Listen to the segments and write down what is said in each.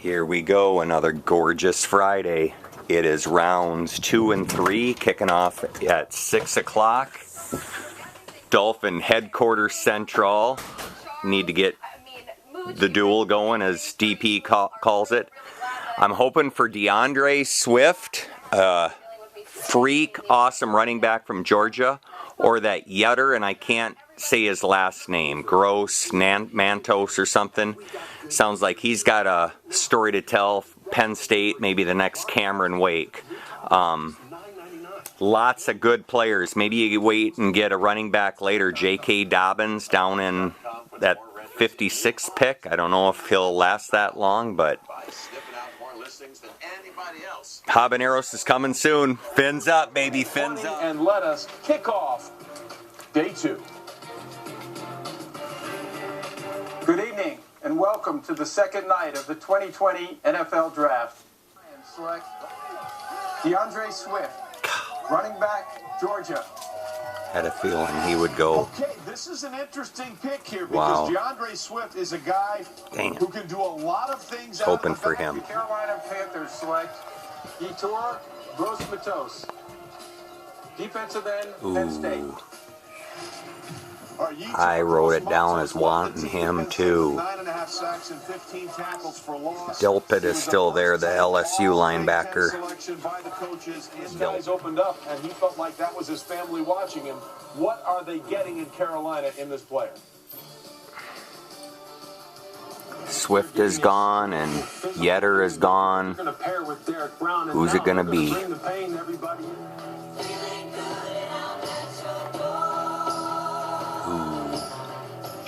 Here we go, another gorgeous Friday. It is rounds 2 and 3, kicking off at 6 o'clock. Dolphin headquarters central. Need to get the duel going, as DP calls it. I'm hoping for DeAndre Swift, freak, awesome running back from Georgia, or that Yetter, and I can't say his last name, Gross, Mantos or something. Sounds like he's got a story to tell. Penn State, maybe the next Cameron Wake. Lots of good players. Maybe you wait and get a running back later, J.K. Dobbins down in that 56th pick. I don't know if he'll last that long, but Habaneros is coming soon. Fins up, baby, fins up. And let us kick off day 2. Good evening and welcome to the second night of the 2020 NFL Draft. And select DeAndre Swift, running back, Georgia. Had a feeling he would go. Okay, this is an interesting pick here because DeAndre Swift is a guy who can do a lot of things. Hoping for him. The Carolina Panthers select Yetur Gross-Matos, defensive end, Penn State. I wrote it down as wanting him too. Delpit is still there, the LSU linebacker. His eyes opened up and he felt like that was his family watching him. What are they getting in Carolina in this player? Swift is gone and Yetter is gone. Who's it going to be?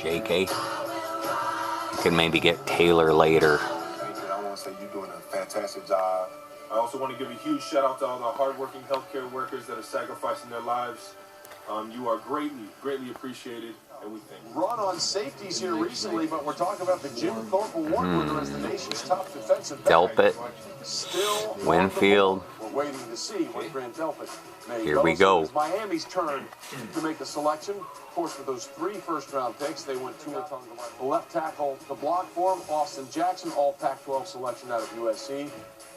JK. You can maybe get Taylor later. I want to say you're doing a fantastic job. I also want to give a huge shout out to all the hardworking healthcare workers that are sacrificing their lives. You are greatly appreciated, and we thank you. Run on safeties here recently, but we're talking about the Jim Thorpe Award winner as the nation's top defensive back. Delpit. Still Winfield. We're waiting to see what Grant Delpit may Here we go. It's Miami's turn to make the selection. Of course, with those 3 first-round picks, they went the left tackle to block for him, Austin Jackson, all Pac-12 selection out of USC,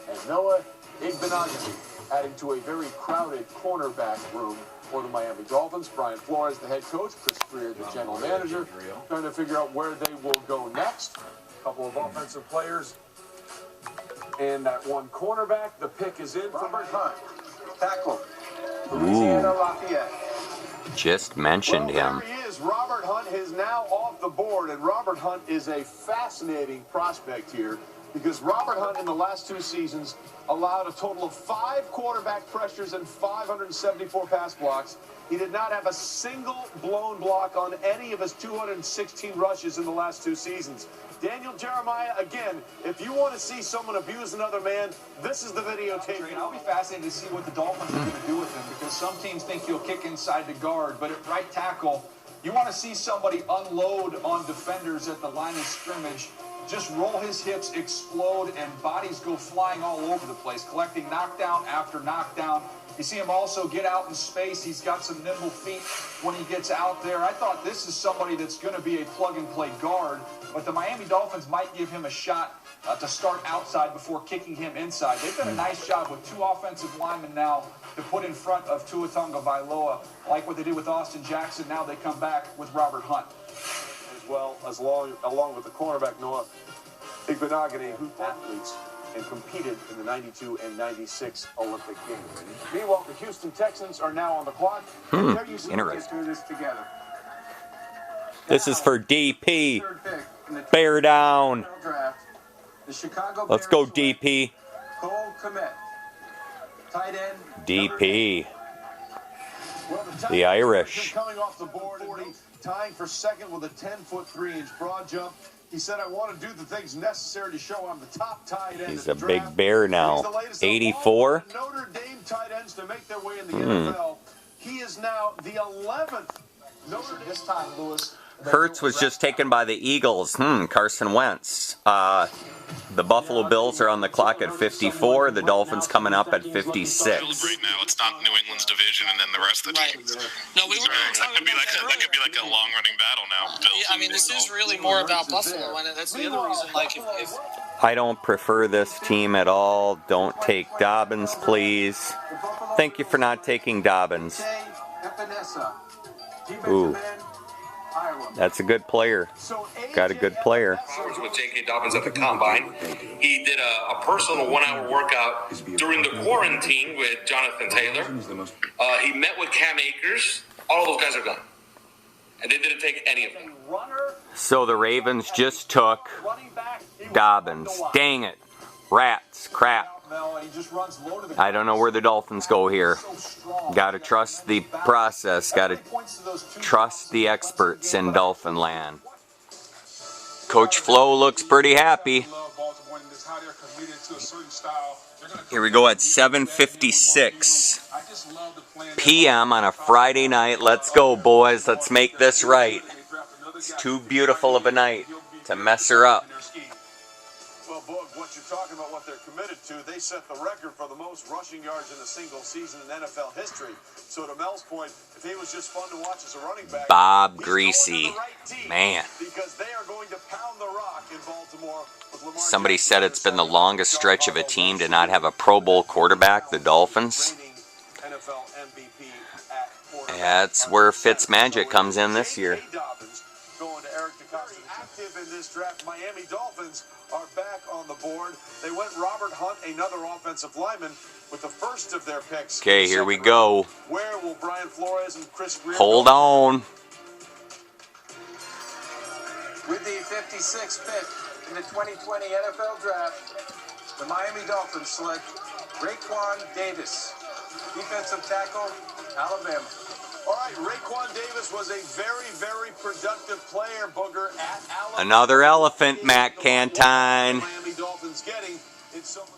and Noah Igbenogany, adding to a very crowded cornerback room for the Miami Dolphins. Brian Flores, the head coach, Chris Freer, the general manager, trying to figure out where they will go next. A couple of offensive players. And that one cornerback, the pick is in for Robert Hunt. Tackle. Louisiana Lafayette. Just mentioned him. There he is. Robert Hunt is now off the board, and Robert Hunt is a fascinating prospect here because Robert Hunt in the last 2 seasons allowed a total of 5 quarterback pressures and 574 pass blocks. He did not have a single blown block on any of his 216 rushes in the last 2 seasons. Daniel Jeremiah, again, if you want to see someone abuse another man, this is the videotape. I'll be fascinated to see what the Dolphins are going to do with him because some teams think he'll kick inside the guard, but at right tackle, you want to see somebody unload on defenders at the line of scrimmage, just roll his hips, explode, and bodies go flying all over the place, collecting knockdown after knockdown. You see him also get out in space. He's got some nimble feet when he gets out there. I thought this is somebody that's going to be a plug-and-play guard, but the Miami Dolphins might give him a shot to start outside before kicking him inside. They've done a nice job with 2 offensive linemen now to put in front of Tua Tagovailoa, like what they did with Austin Jackson. Now they come back with Robert Hunt. As well as along with the cornerback Noah Igbenogany, who athletes and competed in the 92 and 96 Olympic Games. Meanwhile, the Houston Texans are now on the clock. Interesting. This together. This is for DP. Bear down. Let's go, DP. Cole Kmet, tight end. DP. The Irish. Coming off the board, tying for second with a 10-foot 3-inch broad jump. He said, I want to do the things necessary to show I'm the top tight end. He's a big bear now. 84. Notre Dame tight ends to make their way in the NFL. He is now the 11th. This time, Lewis. Hurts was just taken by the Eagles. Carson Wentz. The Buffalo Bills are on the clock at 54. The Dolphins coming up at 56. Celebrate now. It's not New England's division and then the rest of the teams. No, we were That could be like a long running battle now. Bills I mean, this is really more about Buffalo, and that's the other reason. Like, if I don't prefer this team at all. Don't take Dobbins, please. Thank you for not taking Dobbins. Ooh, that's a good player. Got a good player. With J.K. Dobbins at the combine. He did a personal 1-hour workout during the quarantine with Jonathan Taylor. He met with Cam Akers. All of those guys are gone. And they didn't take any of them. So the Ravens just took Dobbins. Dang it. Rats. Crap. I don't know where the Dolphins go here. Got to trust the process. Got to trust the experts in Dolphin land. Coach Flo looks pretty happy. Here we go at 7:56 p.m. on a Friday night. Let's go, boys. Let's make this right. It's too beautiful of a night to mess her up. Well, Boog, what you're talking about, what they're committed to, they set the record for the most rushing yards in a single season in NFL history. So to Mel's point, if he was just fun to watch as a running back, Bob Greasy, man. Because they are going to pound the rock in Baltimore. Somebody said it's been the longest stretch of a team to not have a Pro Bowl quarterback, the Dolphins. That's where Fitzmagic comes in this year. Going to Eric DeCosta. Active in this draft, Miami Dolphins are back on the board. They went Robert Hunt, another offensive lineman, with the first of their picks. Okay, here we go. Where will Brian Flores and Chris Greer Hold on. With the 56th pick in the 2020 NFL Draft, the Miami Dolphins select Raekwon Davis, defensive tackle, Alabama. All right, Raekwon Davis was a very, very productive player, Booger, at Alabama. Another elephant, Matt Cantine. Miami Dolphins getting in some.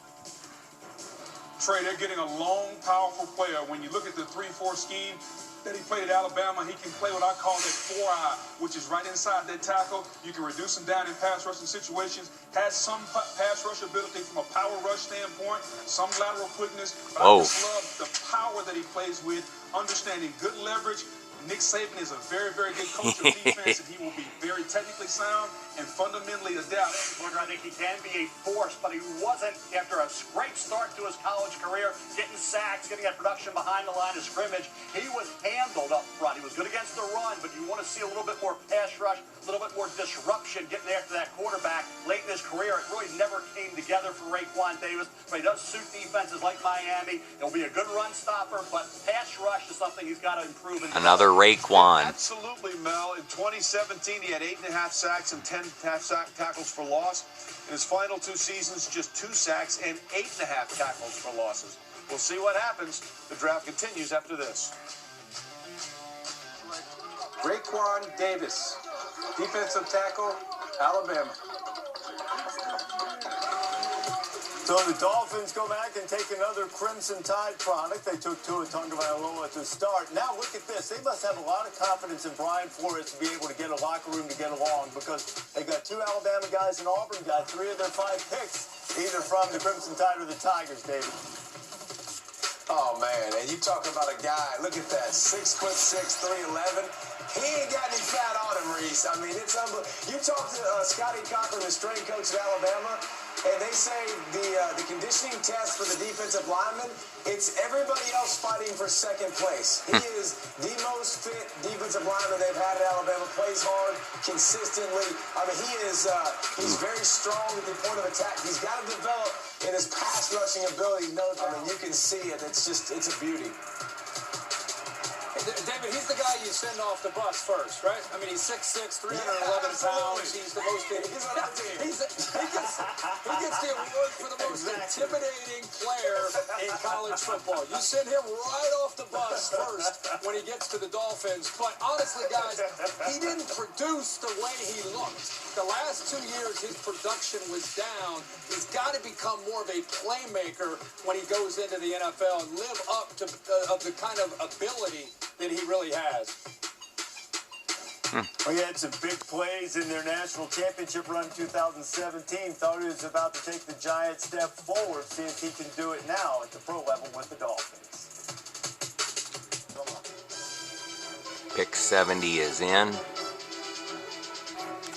Trey, they're getting a long, powerful player. When you look at the 3-4 scheme that he played at Alabama, he can play what I call that 4-eye, which is right inside that tackle. You can reduce him down in pass rushing situations. Has some pass rush ability from a power rush standpoint, some lateral quickness. But I just love the power that he plays with, understanding good leverage. Nick Saban is a very, very good coach of defense, and he will be very technically sound and fundamentally adept. I think he can be a force, but he wasn't after a great start to his college career, getting sacks, getting that production behind the line of scrimmage. He was handled up front. He was good against the run, but you want to see a little bit more pass rush, a little bit more disruption getting after that quarterback. Late in his career, it really never came together for Raekwon Davis, but he does suit defenses like Miami. He'll be a good run stopper, but pass rush is something he's got to improve. Another Raekwon. Absolutely, Mel. In 2017, he had 8.5 sacks and 10 sack tackles for loss. In his final 2 seasons, just 2 sacks and 8.5 tackles for losses. We'll see what happens. The draft continues after this. Raekwon Davis, defensive tackle, Alabama. So the Dolphins go back and take another Crimson Tide product. They took Tua Tagovailoa to start. Now look at this. They must have a lot of confidence in Brian Flores to be able to get a locker room to get along, because they got 2 Alabama guys and Auburn got 3 of their 5 picks, either from the Crimson Tide or the Tigers, David. Oh, man, and you talking about a guy, look at that, 6'6", 311. He ain't got any fat on him, Reese. I mean, it's unbelievable. You talk to Scotty Cochran, the strength coach at Alabama, and they say the conditioning test for the defensive lineman, it's everybody else fighting for second place. He is the most fit defensive lineman they've had at Alabama. Plays hard, consistently. I mean, he's very strong at the point of attack. He's got to develop in his pass rushing ability. I mean, you can see it. It's a beauty. David, he's the guy you send off the bus first, right? I mean, he's 6'6", 311 pounds. He's the most... He gets the award for the most intimidating player in college football. You send him right off the bus first when he gets to the Dolphins. But honestly, guys, he didn't produce the way he looked. The last 2 years, his production was down. He's got to become more of a playmaker when he goes into the NFL and live up to of the kind of ability that he really has. Well, he had some big plays in their national championship run 2017. Thought he was about to take the giant step forward. See if he can do it now at the pro level with the Dolphins. Pick 70 is in.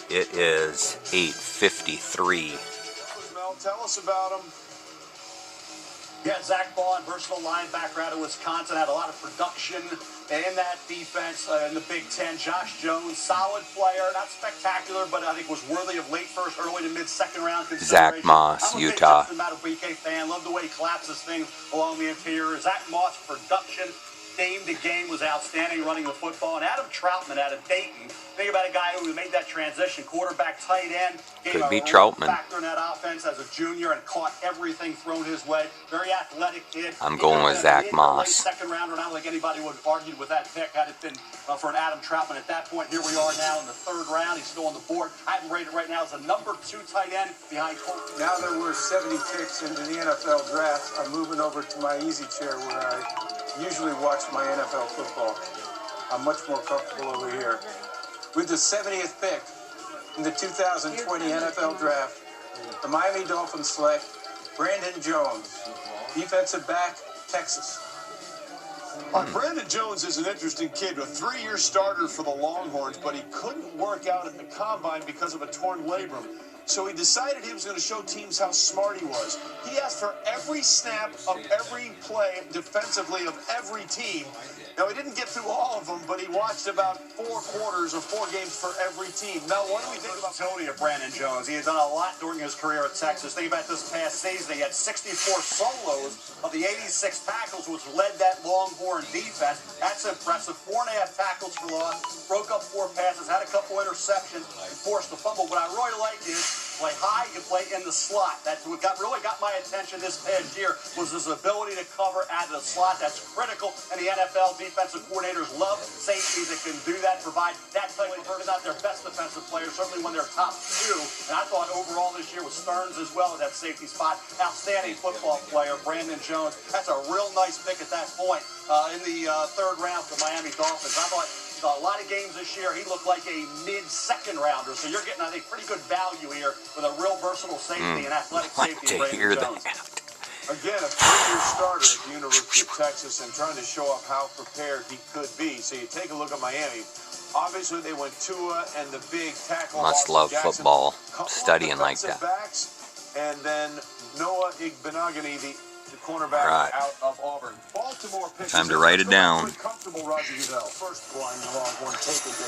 It is 8:53. Mel, tell us about him. Yeah, Zach Bond, versatile linebacker out of Wisconsin, had a lot of production in that defense in the Big Ten. Josh Jones, solid player, not spectacular, but I think was worthy of late first, early to mid-second round consideration. Zach Moss, I'm a Utah. big Justin Madubuike fan. Love the way he collapses things along the interior. Zach Moss production, game to game, was outstanding running the football. And Adam Troutman out of Dayton. Think about a guy who made that transition, quarterback, tight end. Could be a Troutman. factor in that offense as a junior and caught everything thrown his way. Very athletic kid. I'm going with Zach Moss. Second rounder, and I don't think anybody would have argued with that pick had it been for an Adam Troutman at that point. Here we are now in the third round. He's still on the board. I have him rated right now as a number 2 tight end behind Colt. Now that we're 70 picks into the NFL draft, I'm moving over to my easy chair where I usually watch my NFL football. I'm much more comfortable over here. With the 70th pick in the 2020 NFL draft, the Miami Dolphins select Brandon Jones, defensive back, Texas. Brandon Jones is an interesting kid, a 3-year starter for the Longhorns, but he couldn't work out at the combine because of a torn labrum. So he decided he was going to show teams how smart he was. He asked for every snap of every play defensively of every team. Now, he didn't get through all of them, but he watched about 4 quarters or 4 games for every team. Now, what do we think about Tony of Brandon Jones? He has done a lot during his career at Texas. Think about this past season. He had 64 solos of the 86 tackles, which led that Longhorn defense. That's impressive. 4.5 tackles for loss, broke up 4 passes, had a couple interceptions, and forced a fumble. What I really like is play high, you play in the slot. That's what really got my attention this past year, was his ability to cover out of the slot. That's critical, and the NFL defensive coordinators love safeties that can do that, provide that type of burden. Not their best defensive players, certainly when they're top 2. And I thought overall this year with Stearns as well at that safety spot. Outstanding football player, Brandon Jones. That's a real nice pick at that point in the third round for the Miami Dolphins. I thought a lot of games this year, he looked like a mid-second rounder. So you're getting, I think, pretty good value here with a real versatile safety and athletic safety. Like to hear that. Again, a 3-year starter at the University of Texas and trying to show off how prepared he could be. So you take a look at Miami. Obviously, they went Tua and the big tackle. Must love football, studying like that. Backs, and then Noah Igbenogany, the cornerback out of Auburn. Baltimore picks time to write it down.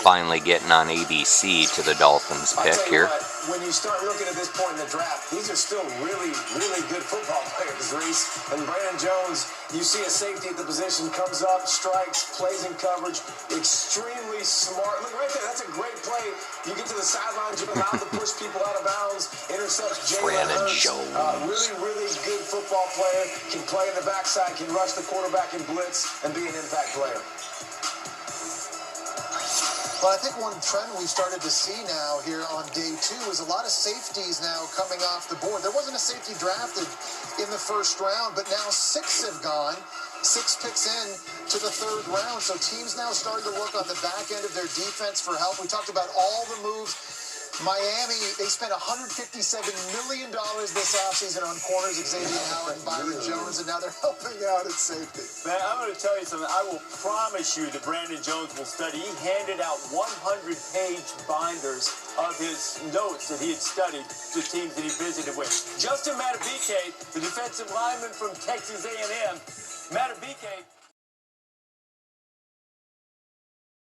Finally getting on ABC to the Dolphins pick here. When you start looking at this point in the draft, these are still really, really good football players, Reese. And Brandon Jones, you see a safety at the position, comes up, strikes, plays in coverage, extremely smart. Look right there, that's a great play. You get to the sidelines, you're allowed to push people out of bounds, intercepts Jalen Hurts. Really, really good football player. Can play in the backside, can rush the quarterback and blitz, and be an impact player. Well, I think one trend we've started to see now here on day 2 is a lot of safeties now coming off the board. There wasn't a safety drafted in the first round, but now 6 have gone. 6 picks in to the third round. So teams now starting to look on the back end of their defense for help. We talked about all the moves. Miami, they spent $157 million this offseason on corners, Xavier Howard and Byron Jones, and now they're helping out at safety. Man, I'm going to tell you something. I will promise you that Brandon Jones will study. He handed out 100-page binders of his notes that he had studied to teams that he visited with. Justin Madubuike, the defensive lineman from Texas A&M, Madubuike